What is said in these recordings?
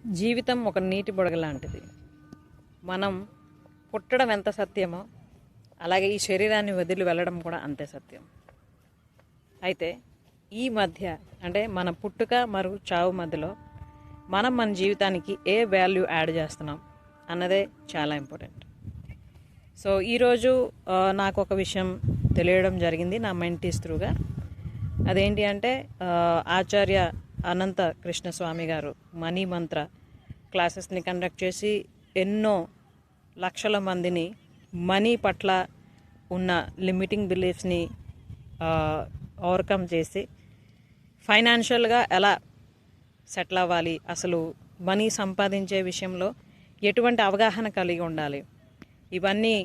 జీవితం ఒక నీటి బుడగ లాంటిది. మనం పుట్టడం ఎంత సత్యమో అలాగే ఈ శరీరాన్ని వదిలి వెళ్ళడం కూడా అంతే సత్యం. అయితే ఈ మధ్య అంటే మన పుట్టుక మరియు చావు మధ్యలో మనం మన జీవితానికి ఏ వాల్యూ యాడ్ చేస్తున్నాం అన్నదే చాలా ఇంపార్టెంట్. సో ఈరోజు నాకు ఒక విషయం తెలియడం జరిగింది నా మెంటీస్ త్రూగా. అదేంటి అంటే ఆచార్య అనంత కృష్ణస్వామి గారు మనీ మంత్ర క్లాసెస్ని కండక్ట్ చేసి ఎన్నో లక్షల మందిని మనీ పట్ల ఉన్న లిమిటింగ్ బిలీఫ్స్ని ఓవర్కమ్ చేసి ఫైనాన్షియల్గా ఎలా సెటిల్ అవ్వాలి, అసలు మనీ సంపాదించే విషయంలో ఎటువంటి అవగాహన కలిగి ఉండాలి, ఇవన్నీ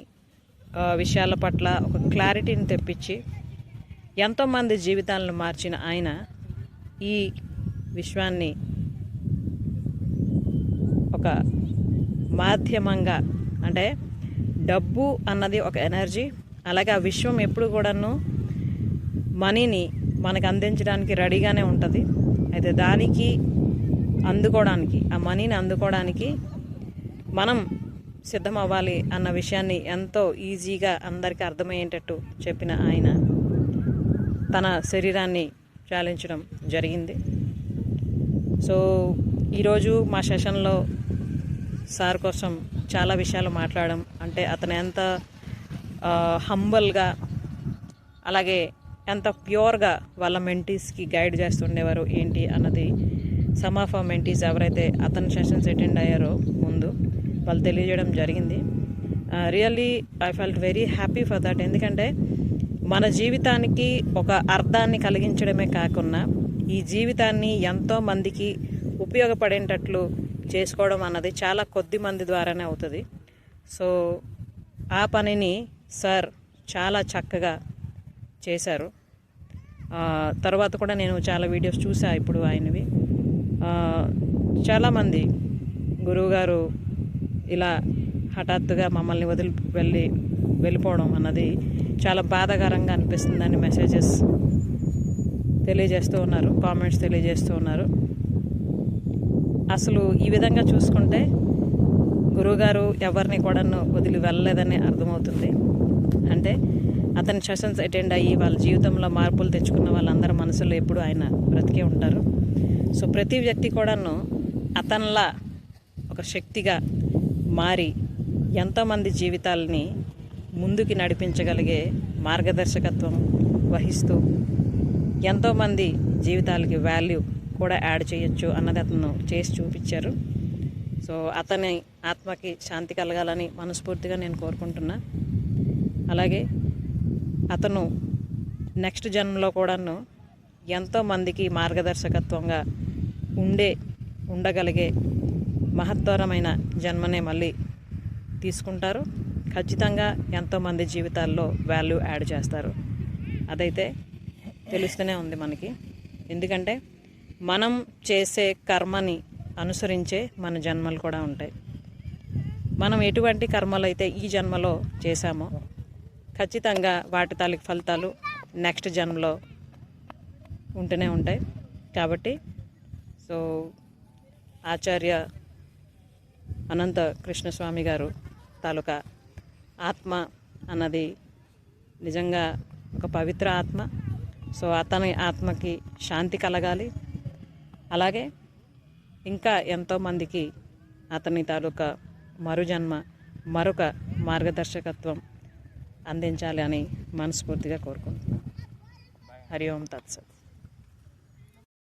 విషయాల పట్ల ఒక క్లారిటీని తెప్పించి ఎంతోమంది జీవితాలను మార్చిన ఆయన ఈ విశ్వాన్ని ఒక మాధ్యమంగా, అంటే డబ్బు అన్నది ఒక ఎనర్జీ, అలాగే ఆ విశ్వం ఎప్పుడు కూడాను మనీని మనకు అందించడానికి రెడీగానే ఉంటుంది. అయితే దానికి అందుకోవడానికి, ఆ మనీని అందుకోవడానికి మనం సిద్ధం అవ్వాలి అన్న విషయాన్ని ఎంతో ఈజీగా అందరికీ అర్థమయ్యేటట్టు చెప్పిన ఆయన తన శరీరాన్ని చాలించడం జరిగింది. సో ఈరోజు మా సెషన్లో సార్ కోసం చాలా విషయాలు మాట్లాడడం, అంటే అతను ఎంత హంబల్గా అలాగే ఎంత ప్యూర్గా వాళ్ళ మెంటీస్కి గైడ్ చేస్తుండేవారు ఏంటి అన్నది సమ్ ఆఫ్ మెంటీస్ ఎవరైతే అతని సెషన్స్ అటెండ్ అయ్యారో ముందు వాళ్ళు తెలియజేయడం జరిగింది. Really I felt very happy for that. ఎందుకంటే మన జీవితానికి ఒక అర్థాన్ని కలిగించడమే కాకుండా ఈ జీవితాన్ని ఎంతో మందికి ఉపయోగపడేటట్లు చేసుకోవడం అన్నది చాలా కొద్ది మంది ద్వారానే అవుతుంది. సో ఆ పనిని సార్ చాలా చక్కగా చేశారు. తర్వాత కూడా నేను చాలా వీడియోస్ చూసా ఇప్పుడు ఆయనవి. చాలామంది గురువుగారు ఇలా హఠాత్తుగా మమ్మల్ని వదిలి వెళ్ళిపోవడం అన్నది చాలా బాధాకరంగా అనిపిస్తుందని మెసేజెస్ తెలియజేస్తూ ఉన్నారు, కామెంట్స్ తెలియజేస్తూ ఉన్నారు. అసలు ఈ విధంగా చూసుకుంటే గురువుగారు ఎవరిని కూడా వదిలి వెళ్ళలేదని అర్థమవుతుంది. అంటే అతని సెషన్స్ అటెండ్ అయ్యి వాళ్ళ జీవితంలో మార్పులు తెచ్చుకున్న వాళ్ళందరి మనసులో ఎప్పుడు ఆయన బ్రతికే ఉంటారు. సో ప్రతి వ్యక్తి కూడాను అతనిలా ఒక శక్తిగా మారి ఎంతోమంది జీవితాలని ముందుకి నడిపించగలిగే మార్గదర్శకత్వం వహిస్తూ ఎంతోమంది జీవితాలకి వాల్యూ కూడా యాడ్ చేయొచ్చు అన్నది అతను చేసి చూపించారు. సో అతని ఆత్మకి శాంతి కలగాలని మనస్ఫూర్తిగా నేను కోరుకుంటున్నా. అలాగే అతను నెక్స్ట్ జన్మలో కూడాను ఎంతోమందికి మార్గదర్శకత్వంగా ఉండగలిగే మహత్తరమైన జన్మనే మళ్ళీ తీసుకుంటారు. ఖచ్చితంగా ఎంతోమంది జీవితాల్లో వాల్యూ యాడ్ చేస్తారు. అదైతే తెలుస్తూనే ఉంది మనకి. ఎందుకంటే మనం చేసే కర్మని అనుసరించే మన జన్మలు కూడా ఉంటాయి. మనం ఎటువంటి కర్మలు అయితే ఈ జన్మలో చేశామో ఖచ్చితంగా వాటి తాలూకు ఫలితాలు నెక్స్ట్ జన్మలో ఉంటూనే ఉంటాయి. కాబట్టి సో ఆచార్య అనంత కృష్ణస్వామి గారు తాలూకా ఆత్మ అన్నది నిజంగా ఒక పవిత్ర ఆత్మ. సో అతని ఆత్మకి శాంతి కలగాలి. అలాగే ఇంకా ఎంతోమందికి అతని తాలూకా మరుజన్మ మరొక మార్గదర్శకత్వం అందించాలి అని మనస్ఫూర్తిగా కోరుకుంటున్నాను. హరి ఓం తత్సత్.